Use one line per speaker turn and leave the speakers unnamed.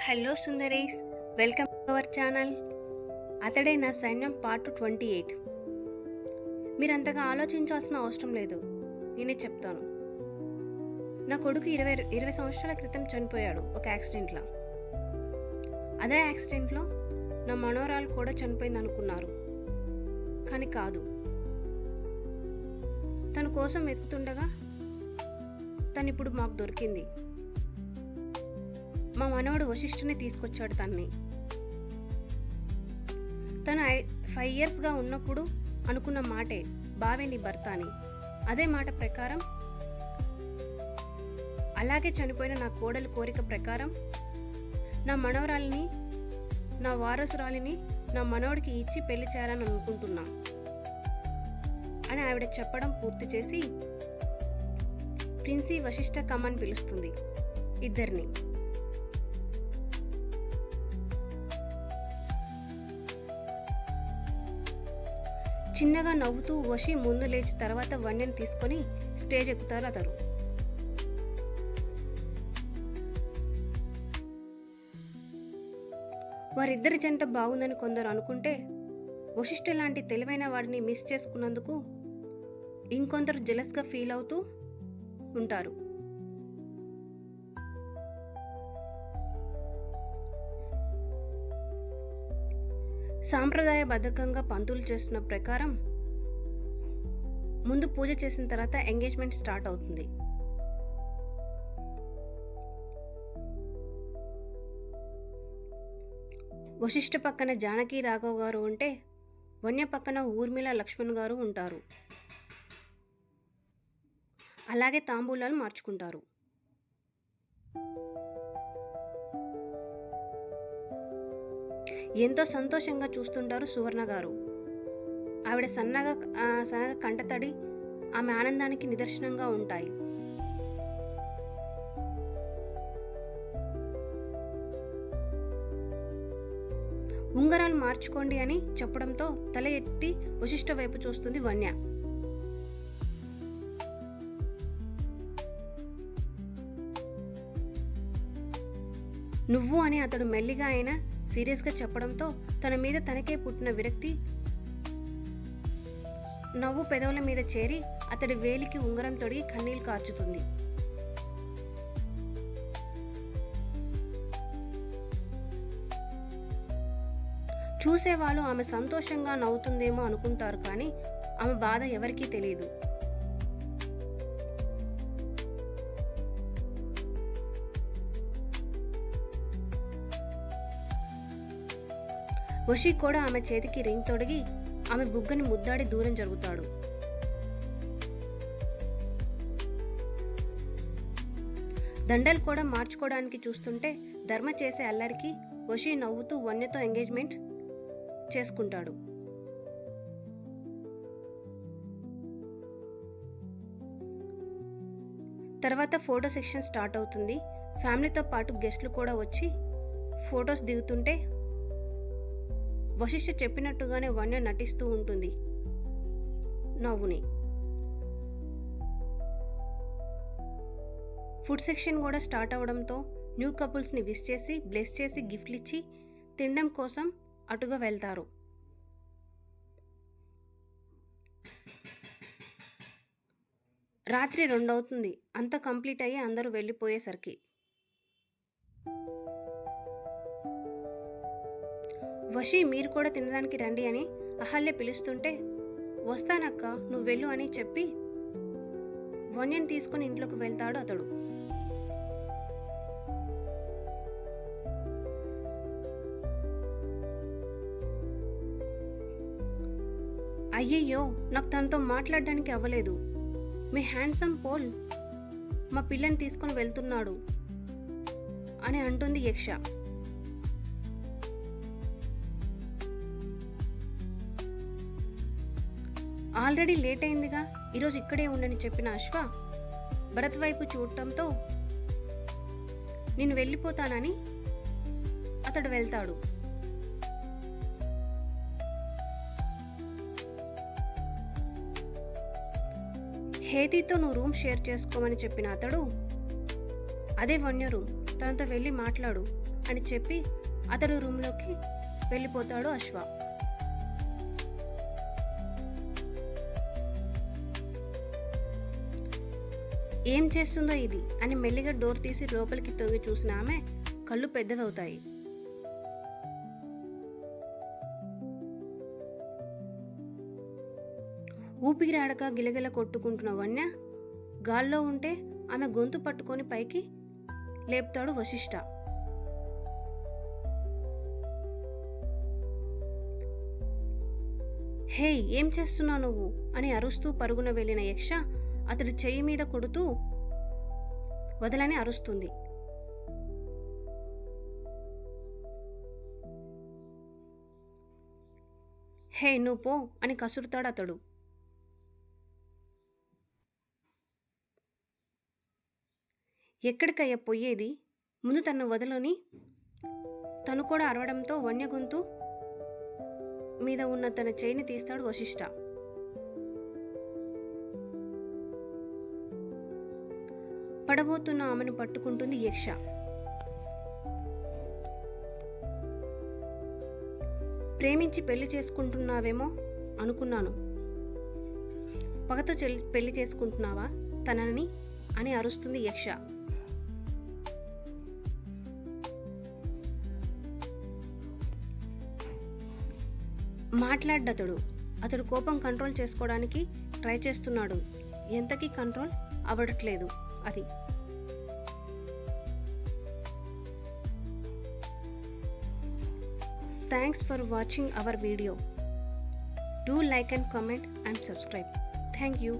Hello సుందరీస్, welcome to our channel. అతడే నా సైన్యం పార్ట్ 28. మీరంతగా ఆలోచించాల్సిన అవసరం లేదు, నేనే చెప్తాను. నా కొడుకు 20 సంవత్సరాల క్రితం చనిపోయాడు ఒక యాక్సిడెంట్లో. అదే యాక్సిడెంట్లో నా మనోరాలు కూడా చనిపోయింది అనుకున్నారు, కానీ కాదు. తన కోసం వెతుకుతుండగా తను ఇప్పుడు మాకు దొరికింది. మా మనవడు వశిష్ఠుని తీసుకొచ్చాడు తన్ని. తను 5 ఇయర్స్గా ఉన్నప్పుడు అనుకున్న మాటే, బావే నీ భర్త అని. అదే మాట ప్రకారం, అలాగే చనిపోయిన నా కోడలి కోరిక ప్రకారం నా మనవరాలిని, నా వారసురాలిని నా మనవడికి ఇచ్చి పెళ్లి చేయాలని అనుకుంటున్నా అని ఆవిడ చెప్పడం పూర్తి చేసి ప్రిన్సీ వశిష్ఠ కమ్మని పిలుస్తుంది ఇద్దరిని. చిన్నగా నవ్వుతూ వశి ముందు లేచి తర్వాత వన్యని తీసుకొని స్టేజ్ ఎక్కుతారు అతడు. వారిద్దరి జంట బాగుందని కొందరు అనుకుంటే, వశిష్ఠ లాంటి తెలివైన వాడిని మిస్ చేసుకున్నందుకు ఇంకొందరు జెలస్గా ఫీల్ అవుతూ ఉంటారు. సాంప్రదాయబద్ధంగా పంతులు చేస్తున్న ప్రకారం ముందు పూజ చేసిన తర్వాత ఎంగేజ్మెంట్ స్టార్ట్ అవుతుంది. వశిష్ఠ పక్కన జానకి రాఘవ్ గారు ఉంటే, వన్య పక్కన ఊర్మిళ లక్ష్మణ్ గారు ఉంటారు. అలాగే తాంబూలాలు మార్చుకుంటారు. ఎంతో సంతోషంగా చూస్తుంటారు సువర్ణ గారు. ఆవిడ సన్నగా కంటతడి ఆమె ఆనందానికి నిదర్శనంగా ఉంటాయి. ఉంగరాలు మార్చుకోండి అని చెప్పడంతో తల ఎత్తి వశిష్ఠ వైపు చూస్తుంది వన్య. నువ్వు అని అతడు మెల్లిగా అయినా సీరియస్గా చెప్పడంతో తన మీద తనకే పుట్టిన విరక్తి నవ్వు పెదవుల మీద చేరి అతడి వేలికి ఉంగరం తొడిగి కన్నీళ్లు కార్చుతుంది. చూసేవాళ్ళు ఆమె సంతోషంగా నవ్వుతుందేమో అనుకుంటారు, కానీ ఆమె బాధ ఎవరికీ తెలియదు. వశి కూడా ఆమె చేతికి రింగ్ తొడిగి ఆమె బుగ్గని ముద్దాడి దూరం జరుగుతాడు. దండలు కూడా మార్చుకోవడానికి చూస్తుంటే ధర్మ చేసే అల్లరికి వశి నవ్వుతూ వన్యతో ఎంగేజ్మెంట్ చేసుకుంటాడు. తర్వాత ఫోటో సెక్షన్ స్టార్ట్ అవుతుంది. ఫ్యామిలీతో పాటు గెస్ట్లు కూడా వచ్చి ఫొటోస్ దిగుతుంటే వశిష్ఠ చెప్పినట్టుగానే వన్య నటిస్తూ ఉంటుంది నవ్వుని. ఫుడ్ సెక్షన్ కూడా స్టార్ట్ అవడంతో న్యూ కపుల్స్ని విష్ చేసి బ్లెస్ చేసి గిఫ్ట్లు ఇచ్చి తినడం కోసం అటుగా వెళ్తారు. రాత్రి 2 అవుతుంది. అంతా కంప్లీట్ అయ్యి అందరూ వెళ్ళిపోయేసరికి వశి మీరు కూడా తినడానికి రండి అని అహల్య పిలుస్తుంటే, వస్తానక్క నువ్వు వెళ్ళు అని చెప్పి వన్యని తీసుకుని ఇంట్లోకి వెళ్తాడు అతడు. అయ్యయ్యో, నాకు తనతో మాట్లాడడానికి అవ్వలేదు. మీ హ్యాండ్సమ్ పోల్ మా పిల్లని తీసుకొని వెళ్తున్నాడు అని అంటుంది యక్ష. ఆల్రెడీ లేట్ అయిందిగా, ఈరోజు ఇక్కడే ఉండని చెప్పిన అశ్వ భరత్ వైపు చూడటంతో నేను వెళ్ళిపోతానని అతడు వెళ్తాడు. హేతితో నువ్వు రూమ్ షేర్ చేసుకోమని చెప్పిన అతడు అదే వన్య రూమ్ తనతో వెళ్ళి మాట్లాడు అని చెప్పి అతడు రూమ్లోకి వెళ్ళిపోతాడు అశ్వ. ఏం చేస్తుందో ఇది అని మెల్లిగా డోర్ తీసి లోపలికి తొంగి చూసిన ఆమె కళ్ళు పెద్దవవుతాయి. ఊపిరాడక గిలగిల కొట్టుకుంటున్న వన్య గాల్లో ఉంటే ఆమె గొంతు పట్టుకొని పైకి లేపుతాడు వశిష్ఠ. హే, ఏం చేస్తున్నావు నువ్వు అని అరుస్తూ పరుగున వెళ్ళిన యక్ష అతడి చెయ్యి మీద కొడుతూ వదలని అరుస్తుంది. హే, నువ్వు పో అని కసురుతాడు అతడు. ఎక్కడికయ్యా పోయేది, ముందు తను వదలని తను కూడా అరవడంతో వన్య గొంతు మీద ఉన్న తన చేయిని తీస్తాడు వశిష్ఠ. పడబోతున్న ఆమెను పట్టుకుంటుంది యక్ష. ప్రేమించి పెళ్లి చేసుకుంటున్నావేమో అనుకున్నాను, పగతో పెళ్లి చేసుకుంటున్నావా తనని అని అరుస్తుంది యక్ష. మాట్లాడ్డతడు. అతడు కోపం కంట్రోల్ చేసుకోవడానికి ట్రై చేస్తున్నాడు. ఎంతకీ కంట్రోల్ అవ్వట్లేదు అది. Thanks for watching our video. Do like and comment and subscribe. Thank you.